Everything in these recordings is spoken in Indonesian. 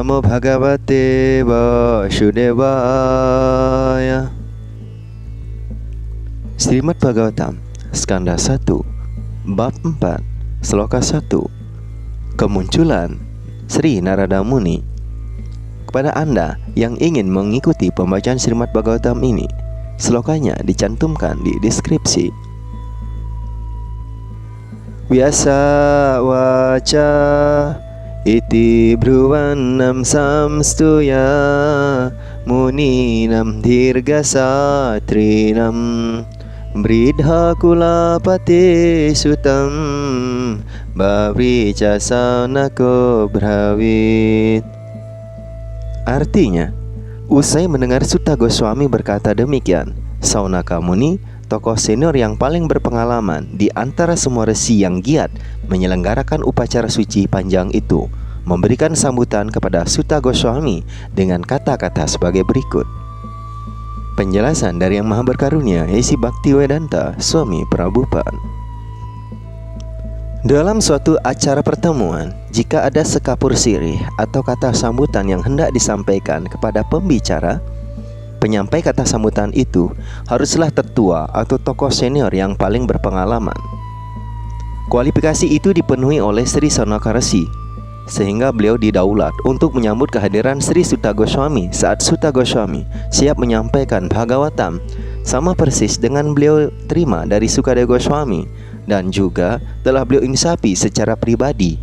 Namo Bhagavate Vasudevaya. Srimad Bhagavatam, Skanda 1, Bab 4, Sloka 1. Kemunculan Sri Narada Muni. Kepada Anda yang ingin mengikuti pembacaan Srimad Bhagavatam ini, slokanya dicantumkan di deskripsi. Biasa waca iti bruvanam samstuya muninam dirga satrinam bridha kulapate sutam bavrica sanako bravit. Artinya, usai mendengar Sutta Goswami berkata demikian, Saunaka Muni, tokoh senior yang paling berpengalaman di antara semua resi yang giat menyelenggarakan upacara suci panjang itu, memberikan sambutan kepada Sutta Goswami dengan kata-kata sebagai berikut. Penjelasan dari Yang Maha Berkarunia Esi Bhaktivedanta Swami Prabhupada. Dalam suatu acara pertemuan, jika ada sekapur sirih atau kata sambutan yang hendak disampaikan kepada pembicara, penyampai kata sambutan itu haruslah tetua atau tokoh senior yang paling berpengalaman. Kualifikasi itu dipenuhi oleh Sri Sanaka Resi, sehingga beliau didaulat untuk menyambut kehadiran Sri Sutta Goswami saat Sutta Goswami siap menyampaikan Bhagavatam, sama persis dengan beliau terima dari Sukadeva Goswami, dan juga telah beliau insapi secara pribadi.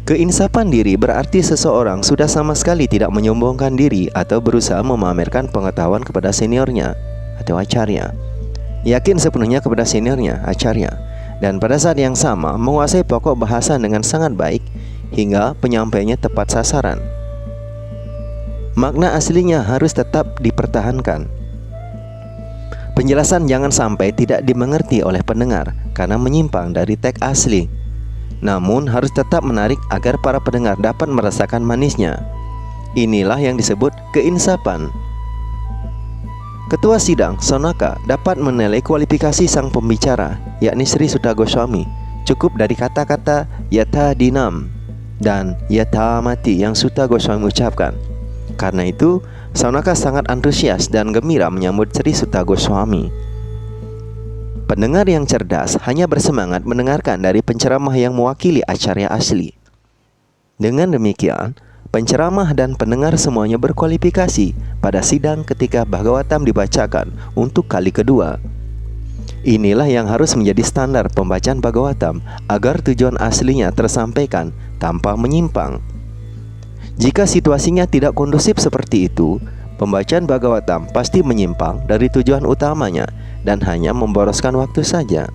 Keinsapan diri berarti seseorang sudah sama sekali tidak menyombongkan diri atau berusaha memamerkan pengetahuan kepada seniornya atau acarya, yakin sepenuhnya kepada seniornya, acarya, dan pada saat yang sama menguasai pokok bahasa dengan sangat baik hingga penyampaiannya tepat sasaran. Makna aslinya harus tetap dipertahankan. Penjelasan jangan sampai tidak dimengerti oleh pendengar karena menyimpang dari teks asli, namun harus tetap menarik agar para pendengar dapat merasakan manisnya. Inilah yang disebut keinsapan. Ketua sidang Sonaka dapat menilai kualifikasi sang pembicara, yakni Sri Sutta Goswami, cukup dari kata-kata yatha dinam dan yatha mati yang Sutta Goswami ucapkan. Karena itu, Sonaka sangat antusias dan gembira menyambut Sri Sutta Goswami. Pendengar yang cerdas hanya bersemangat mendengarkan dari penceramah yang mewakili acarya asli. Dengan demikian, penceramah dan pendengar semuanya berkualifikasi pada sidang ketika Bhagavatam dibacakan untuk kali kedua. Inilah yang harus menjadi standar pembacaan Bhagavatam agar tujuan aslinya tersampaikan tanpa menyimpang. Jika situasinya tidak kondusif seperti itu, pembacaan Bhagavatam pasti menyimpang dari tujuan utamanya dan hanya memboroskan waktu saja.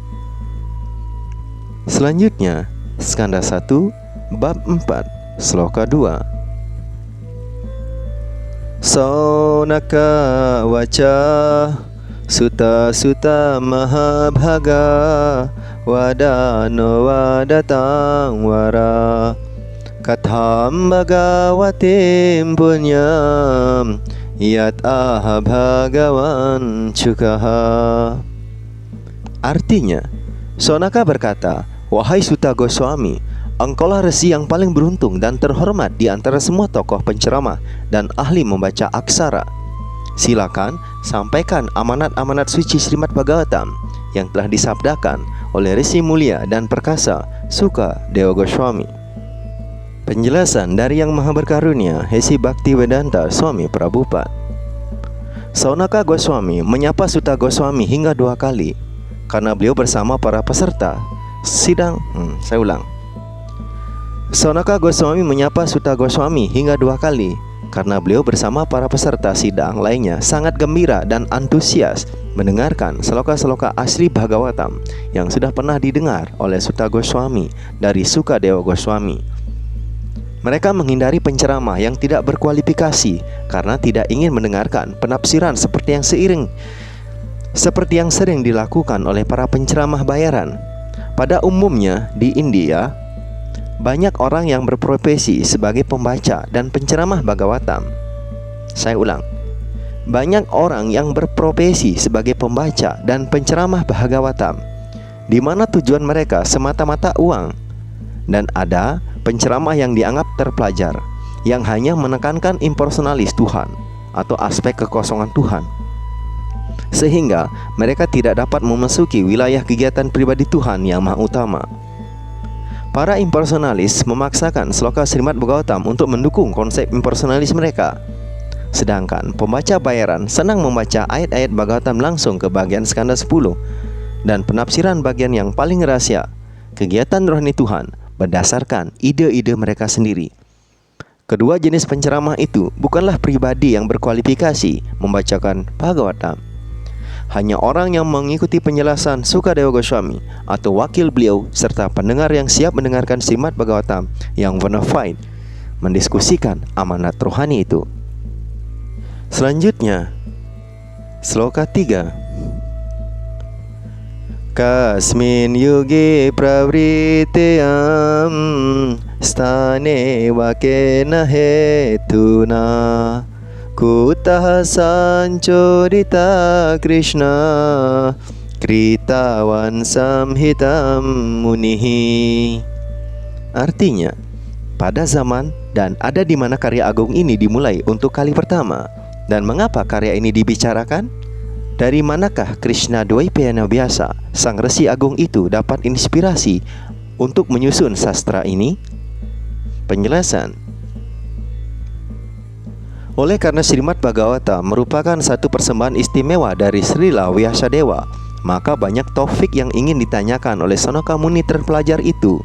Selanjutnya, Skanda 1, Bab 4, Sloka 2. Saunaka waca Sutta Sutta Mahabhaga Wadano wadatang wara Katham Bhagavatim punyam Yat aha bhagawan cukaha. Artinya, Sonaka berkata, wahai Sutta Goswami, engkaulah resi yang paling beruntung dan terhormat di antara semua tokoh penceramah dan ahli membaca aksara. Silakan sampaikan amanat-amanat suci Srimad Bhagavatam yang telah disabdakan oleh resi mulia dan perkasa Sukadeva Goswami. Penjelasan dari Yang Maha Berkarunia Esi Bhaktivedanta Swami Prabhupada. Saunaka Goswami menyapa Sutta Goswami hingga 2 kali karena beliau bersama para peserta sidang. Saunaka Goswami menyapa Sutta Goswami hingga 2 kali karena beliau bersama para peserta sidang lainnya sangat gembira dan antusias mendengarkan sloka-sloka asli Bhagavatam yang sudah pernah didengar oleh Sutta Goswami dari Sukadeva Goswami. Mereka menghindari penceramah yang tidak berkualifikasi karena tidak ingin mendengarkan penafsiran seperti yang sering dilakukan oleh para penceramah bayaran. Pada umumnya di India, banyak orang yang berprofesi sebagai pembaca dan penceramah Bhagavatam. Saya ulang, banyak orang yang berprofesi sebagai pembaca dan penceramah Bhagavatam, di mana tujuan mereka semata-mata uang, dan ada penceramah yang dianggap terpelajar, yang hanya menekankan impersonalis Tuhan atau aspek kekosongan Tuhan, sehingga mereka tidak dapat memasuki wilayah kegiatan pribadi Tuhan yang maha utama. Para impersonalis memaksakan sloka Srimad Bhagavatam untuk mendukung konsep impersonalis mereka, sedangkan pembaca bayaran senang membaca ayat-ayat Bhagavatam langsung ke bagian skanda 10 dan penafsiran bagian yang paling rahasia, kegiatan rohani Tuhan, berdasarkan ide-ide mereka sendiri. Kedua jenis penceramah itu bukanlah pribadi yang berkualifikasi membacakan Bhagavatam. Hanya orang yang mengikuti penjelasan Sukadewa Goswami atau wakil beliau serta pendengar yang siap mendengarkan Srimad Bhagavatam yang bona fide mendiskusikan amanat rohani itu. Selanjutnya, sloka 3. Kasmin yuge pravriteyam stane vakena hetuna kutah sancorita Krishna kritawan samhitam munihi. Artinya, pada zaman dan ada di mana karya agung ini dimulai untuk kali pertama, dan mengapa karya ini dibicarakan? Dari manakah Krishna Dwaipayana biasa, sang resi agung itu dapat inspirasi untuk menyusun sastra ini? Penjelasan. Oleh karena Srimad Bhagavatam merupakan satu persembahan istimewa dari Srila Vyasadeva, maka banyak topik yang ingin ditanyakan oleh Sanaka Muni terpelajar itu.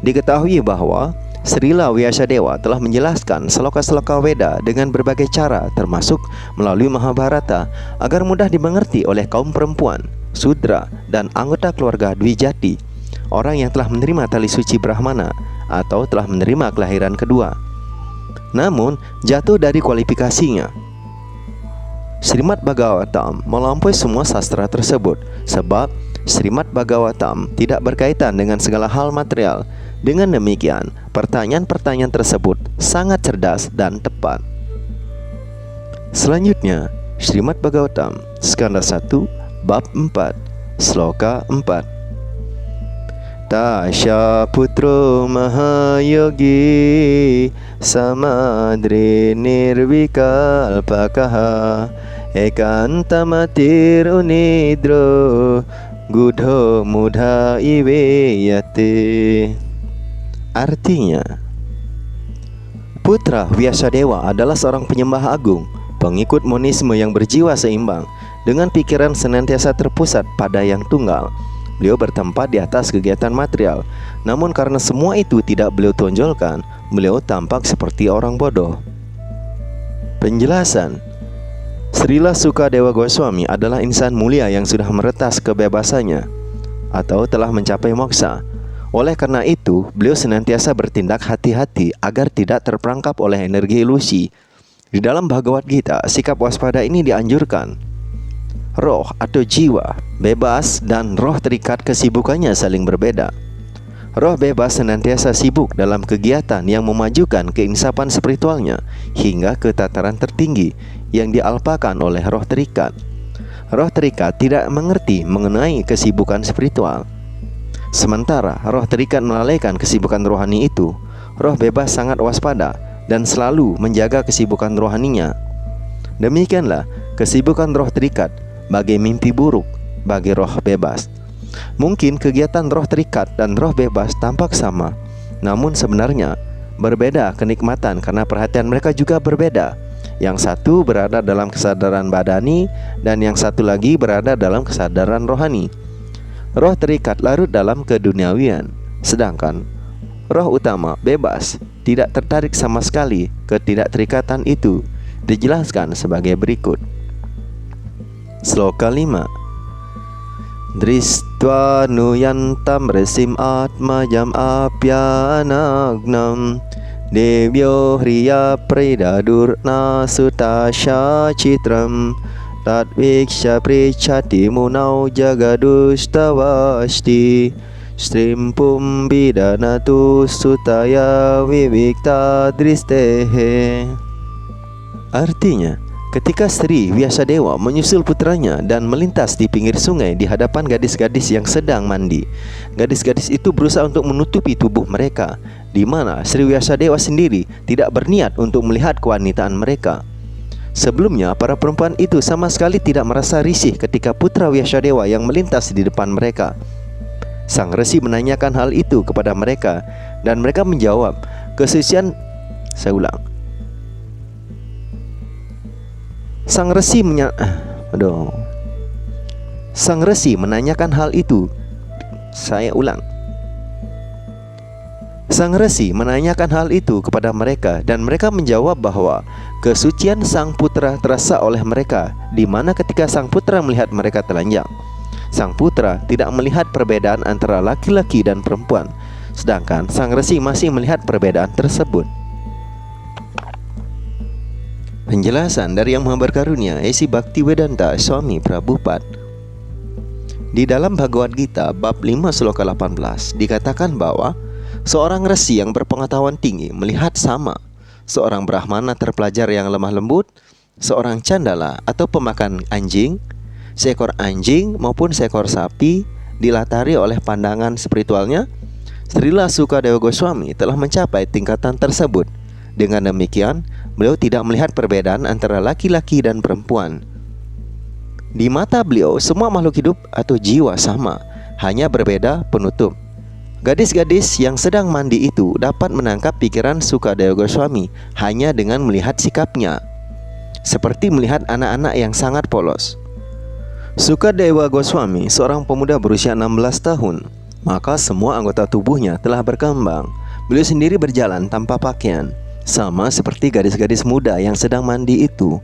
Diketahui bahwa Srila Vyasadeva telah menjelaskan sloka-sloka Weda dengan berbagai cara, termasuk melalui Mahabharata, agar mudah dimengerti oleh kaum perempuan, Sudra, dan anggota keluarga Dwijati, orang yang telah menerima tali suci Brahmana atau telah menerima kelahiran kedua. Namun, jatuh dari kualifikasinya. Srimad Bhagavatam melampaui semua sastra tersebut, sebab Srimad Bhagavatam tidak berkaitan dengan segala hal material. Dengan demikian, pertanyaan-pertanyaan tersebut sangat cerdas dan tepat. Selanjutnya, Srimad Bhagavatam skanda 1 bab 4 sloka 4. Tasya putro mahayogi samadri nirvikalpakaha ekantamatir unidro gudho mudha iveyate. Artinya, putra Vyasadeva adalah seorang penyembah agung, pengikut monisme yang berjiwa seimbang, dengan pikiran senantiasa terpusat pada yang tunggal. Beliau bertempat di atas kegiatan material, namun karena semua itu tidak beliau tonjolkan, beliau tampak seperti orang bodoh. Penjelasan. Srila Sukadewa Goswami adalah insan mulia yang sudah meretas kebebasannya atau telah mencapai moksa. Oleh karena itu, beliau senantiasa bertindak hati-hati agar tidak terperangkap oleh energi ilusi. Di dalam Bhagavad Gita, sikap waspada ini dianjurkan. Roh atau jiwa bebas dan roh terikat kesibukannya saling berbeda. Roh bebas senantiasa sibuk dalam kegiatan yang memajukan keinsapan spiritualnya hingga ke tataran tertinggi yang dialpakan oleh roh terikat. Roh terikat tidak mengerti mengenai kesibukan spiritual. Sementara roh terikat melalaikan kesibukan rohani itu, roh bebas sangat waspada dan selalu menjaga kesibukan rohaninya. Demikianlah kesibukan roh terikat bagai mimpi buruk bagi roh bebas. Mungkin kegiatan roh terikat dan roh bebas tampak sama, namun sebenarnya berbeda kenikmatan karena perhatian mereka juga berbeda. Yang satu berada dalam kesadaran badani dan yang satu lagi berada dalam kesadaran rohani. Roh terikat larut dalam keduniawian, sedangkan roh utama bebas tidak tertarik sama sekali ke ketidakterikatan itu. Dijelaskan sebagai berikut. Sloka 5. Dristva nuyantam resim atmajam apyanagnam devyo hriya predadur nasutasya citram tadviksha prichati munau jagadustavasti strimpum bidanatu sutaya vivikta dristehe. Artinya, ketika Sri Vyasadeva menyusul putranya dan melintas di pinggir sungai di hadapan gadis-gadis yang sedang mandi, gadis-gadis itu berusaha untuk menutupi tubuh mereka di mana Sri Vyasadewa sendiri tidak berniat untuk melihat kewanitaan mereka. Sebelumnya, para perempuan itu sama sekali tidak merasa risih ketika putra Vyasadewa yang melintas di depan mereka. Sang Resi menanyakan hal itu kepada mereka, dan mereka menjawab, kesucian. Saya ulang. Sang Resi menanyakan hal itu. Saya ulang. Sang Resi menanyakan hal itu kepada mereka, dan mereka menjawab bahwa kesucian sang putra terasa oleh mereka, di mana ketika sang putra melihat mereka telanjang, sang putra tidak melihat perbedaan antara laki-laki dan perempuan, sedangkan sang Resi masih melihat perbedaan tersebut. Penjelasan dari Yang Maha Berkarunia Esi Bhaktivedanta Swami Prabhupada. Di dalam Bhagavad Gita bab 5 sloka 18 dikatakan bahwa seorang resi yang berpengetahuan tinggi melihat sama seorang brahmana terpelajar yang lemah lembut, seorang candala atau pemakan anjing, seekor anjing maupun seekor sapi dilatari oleh pandangan spiritualnya. Srila Sukadeva Goswami telah mencapai tingkatan tersebut. Dengan demikian, beliau tidak melihat perbedaan antara laki-laki dan perempuan. Di mata beliau, semua makhluk hidup atau jiwa sama, hanya berbeda penutup. Gadis-gadis yang sedang mandi itu dapat menangkap pikiran Sukadeva Goswami hanya dengan melihat sikapnya, seperti melihat anak-anak yang sangat polos. Sukadeva Goswami seorang pemuda berusia 16 tahun, maka semua anggota tubuhnya telah berkembang. Beliau sendiri berjalan tanpa pakaian, sama seperti gadis-gadis muda yang sedang mandi itu.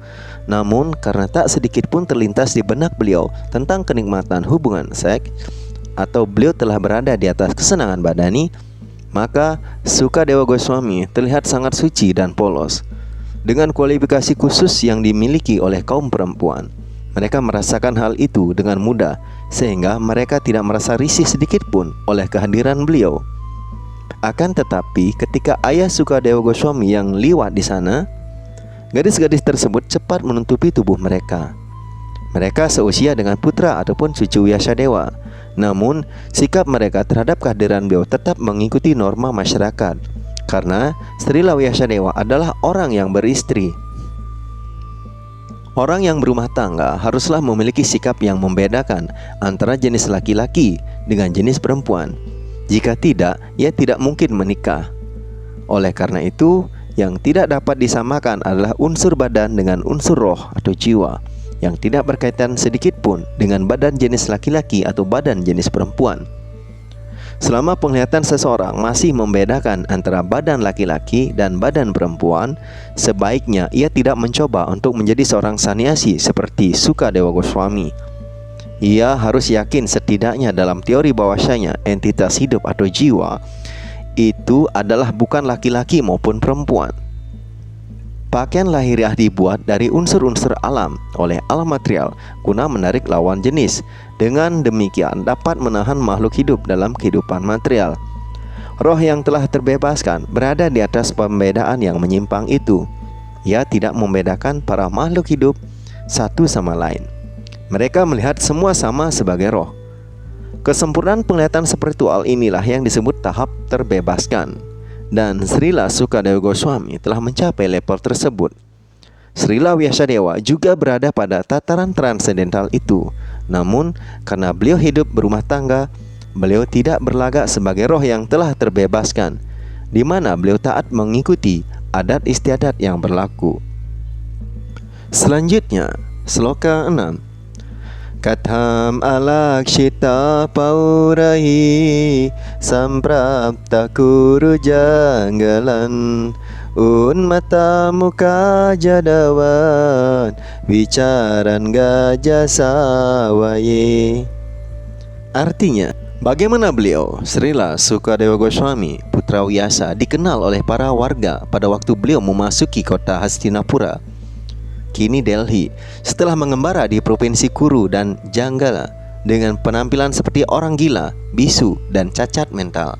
Namun karena tak sedikit pun terlintas di benak beliau tentang kenikmatan hubungan seks, atau beliau telah berada di atas kesenangan badani, maka Sukadeva Goswami terlihat sangat suci dan polos. Dengan kualifikasi khusus yang dimiliki oleh kaum perempuan, mereka merasakan hal itu dengan mudah, sehingga mereka tidak merasa risih sedikit pun oleh kehadiran beliau. Akan tetapi ketika ayah Sukadeva Goswami yang liwat di sana, gadis-gadis tersebut cepat menutupi tubuh mereka. Mereka seusia dengan putra ataupun cucu Vyasadewa. Namun sikap mereka terhadap kehadiran beliau tetap mengikuti norma masyarakat, karena Srila Vyasadewa adalah orang yang beristri. Orang yang berumah tangga haruslah memiliki sikap yang membedakan antara jenis laki-laki dengan jenis perempuan. Jika tidak, ia tidak mungkin menikah. Oleh karena itu, yang tidak dapat disamakan adalah unsur badan dengan unsur roh atau jiwa, yang tidak berkaitan sedikit pun dengan badan jenis laki-laki atau badan jenis perempuan. Selama penglihatan seseorang masih membedakan antara badan laki-laki dan badan perempuan, sebaiknya ia tidak mencoba untuk menjadi seorang sannyasi seperti Sukadeva Goswami. Ia harus yakin setidaknya dalam teori bahwasanya entitas hidup atau jiwa itu adalah bukan laki-laki maupun perempuan. Pakaian lahiriah dibuat dari unsur-unsur alam oleh alam material guna menarik lawan jenis. Dengan demikian dapat menahan makhluk hidup dalam kehidupan material. Roh yang telah terbebaskan berada di atas pembedaan yang menyimpang itu. Ia tidak membedakan para makhluk hidup satu sama lain. Mereka melihat semua sama sebagai roh. Kesempurnaan penglihatan spiritual inilah yang disebut tahap terbebaskan. Dan Srila Sukadeva Goswami telah mencapai level tersebut. Srila Vyasadewa juga berada pada tataran transendental itu. Namun karena beliau hidup berumah tangga, beliau tidak berlagak sebagai roh yang telah terbebaskan, di mana beliau taat mengikuti adat istiadat yang berlaku. Selanjutnya, sloka 6. Katham alakshita paurahi samprapta kuru janggalan unmata muka jadawan bicaran gajah sawaye. Artinya, bagaimana beliau, Srila Sukadeva Goswami, putra Vyasa, dikenal oleh para warga pada waktu beliau memasuki kota Hastinapura, kini Delhi, setelah mengembara di provinsi Kuru dan Janggala dengan penampilan seperti orang gila, bisu, dan cacat mental.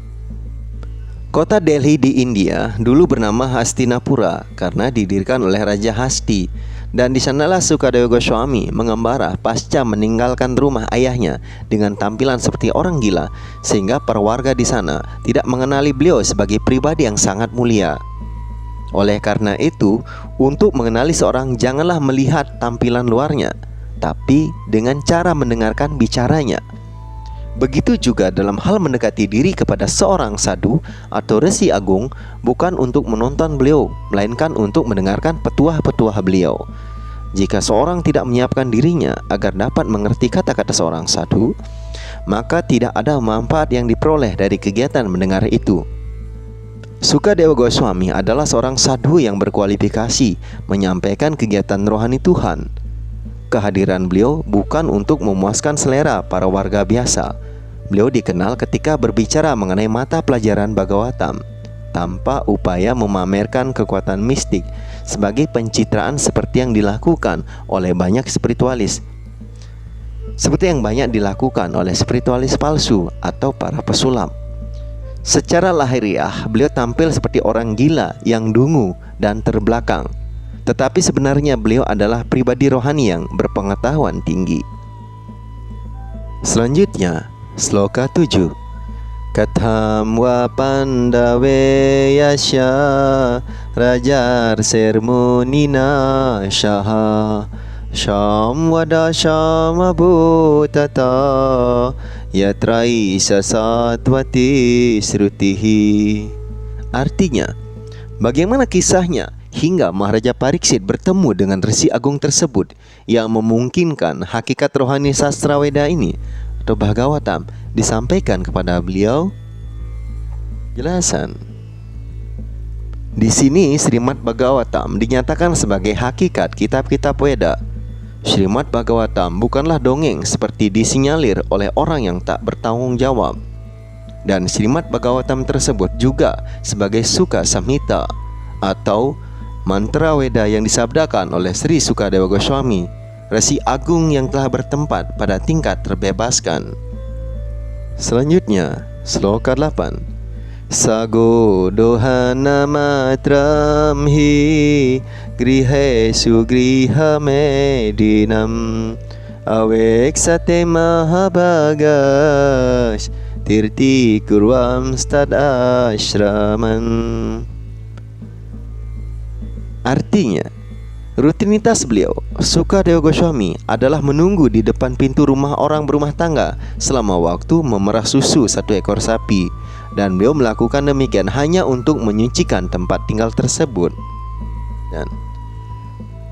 Kota Delhi di India dulu bernama Hastinapura karena didirikan oleh Raja Hasti. Dan di sanalah Sukadewa Goswami mengembara pasca meninggalkan rumah ayahnya dengan tampilan seperti orang gila, sehingga para warga di sana tidak mengenali beliau sebagai pribadi yang sangat mulia. Oleh karena itu, untuk mengenali seorang janganlah melihat tampilan luarnya, tapi dengan cara mendengarkan bicaranya. Begitu juga dalam hal mendekati diri kepada seorang sadhu atau resi agung, bukan untuk menonton beliau, melainkan untuk mendengarkan petuah-petuah beliau. Jika seorang tidak menyiapkan dirinya agar dapat mengerti kata-kata seorang sadhu, maka tidak ada manfaat yang diperoleh dari kegiatan mendengar itu. Sukadewa Goswami adalah seorang sadhu yang berkualifikasi menyampaikan kegiatan rohani Tuhan. Kehadiran beliau bukan untuk memuaskan selera para warga biasa. Beliau dikenal ketika berbicara mengenai mata pelajaran Bhagavatam, tanpa upaya memamerkan kekuatan mistik sebagai pencitraan seperti yang dilakukan oleh banyak spiritualis. Seperti yang banyak dilakukan oleh spiritualis palsu atau para pesulap. Secara lahiriah, beliau tampil seperti orang gila yang dungu dan terbelakang. Tetapi sebenarnya beliau adalah pribadi rohani yang berpengetahuan tinggi. Selanjutnya, sloka 7. Katham wa pandave yasya rajar sermunina shaha syam wada syama bhutata yatrai sasatwati srutihi. Artinya, bagaimana kisahnya hingga Maharaja Pariksit bertemu dengan Resi Agung tersebut yang memungkinkan hakikat rohani sastra Weda ini atau Bhagavatam disampaikan kepada beliau? Jelasan. Di sini Srimad Bhagavatam dinyatakan sebagai hakikat kitab-kitab Weda. Srimad Bhagavatam bukanlah dongeng seperti disinyalir oleh orang yang tak bertanggung jawab. Dan Srimad Bhagavatam tersebut juga sebagai Sukha Samhita atau mantra Weda yang disabdakan oleh Sri Sukadewa Goswami, Resi Agung yang telah bertempat pada tingkat terbebaskan. Selanjutnya, sloka 8. Sago dohana matram hi grihesu griha medinam aveksate mahabagas tirti kurvam stad ashraman. Artinya, rutinitas beliau, Sukadewa Goswami, adalah menunggu di depan pintu rumah orang berumah tangga selama waktu memerah susu satu ekor sapi. Dan beliau melakukan demikian hanya untuk menyucikan tempat tinggal tersebut. Dan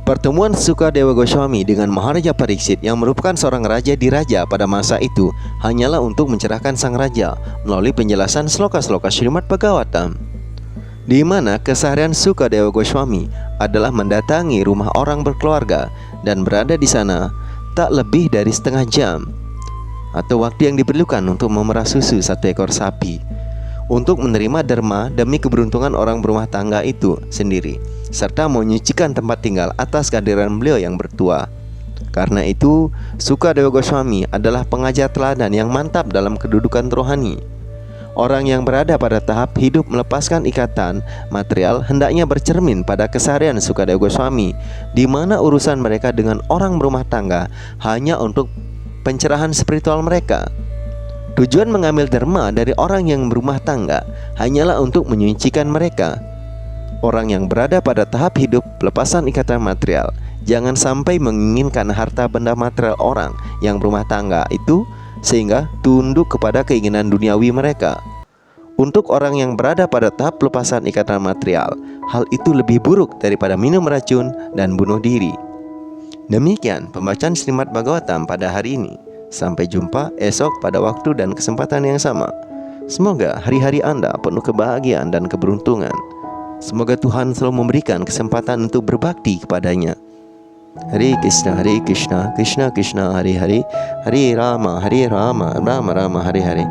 pertemuan Sukadewa Goswami dengan Maharaja Pariksit yang merupakan seorang raja di raja pada masa itu hanyalah untuk mencerahkan sang raja melalui penjelasan sloka-sloka Srimad Bhagavatam, di mana keseharian Sukadewa Goswami adalah mendatangi rumah orang berkeluarga dan berada di sana tak lebih dari setengah jam atau waktu yang diperlukan untuk memerah susu satu ekor sapi, untuk menerima dharma demi keberuntungan orang berumah tangga itu sendiri, serta menyucikan tempat tinggal atas kehadiran beliau yang bertua. Karena itu, Sukadewa Goswami adalah pengajar teladan yang mantap dalam kedudukan rohani. Orang yang berada pada tahap hidup melepaskan ikatan material hendaknya bercermin pada keseharian Sukadewa Goswami, di mana urusan mereka dengan orang berumah tangga hanya untuk pencerahan spiritual mereka. Tujuan mengambil dharma dari orang yang berumah tangga hanyalah untuk menyucikan mereka. Orang yang berada pada tahap hidup pelepasan ikatan material jangan sampai menginginkan harta benda material orang yang berumah tangga itu sehingga tunduk kepada keinginan duniawi mereka. Untuk orang yang berada pada tahap pelepasan ikatan material, hal itu lebih buruk daripada minum racun dan bunuh diri. Demikian pembacaan Srimad Bhagavatam pada hari ini. Sampai jumpa esok pada waktu dan kesempatan yang sama. Semoga hari-hari Anda penuh kebahagiaan dan keberuntungan. Semoga Tuhan selalu memberikan kesempatan untuk berbakti kepadanya. Hare Krishna, Krishna Krishna, Hare Hare, Hare Rama, Rama Rama, Hare Hare.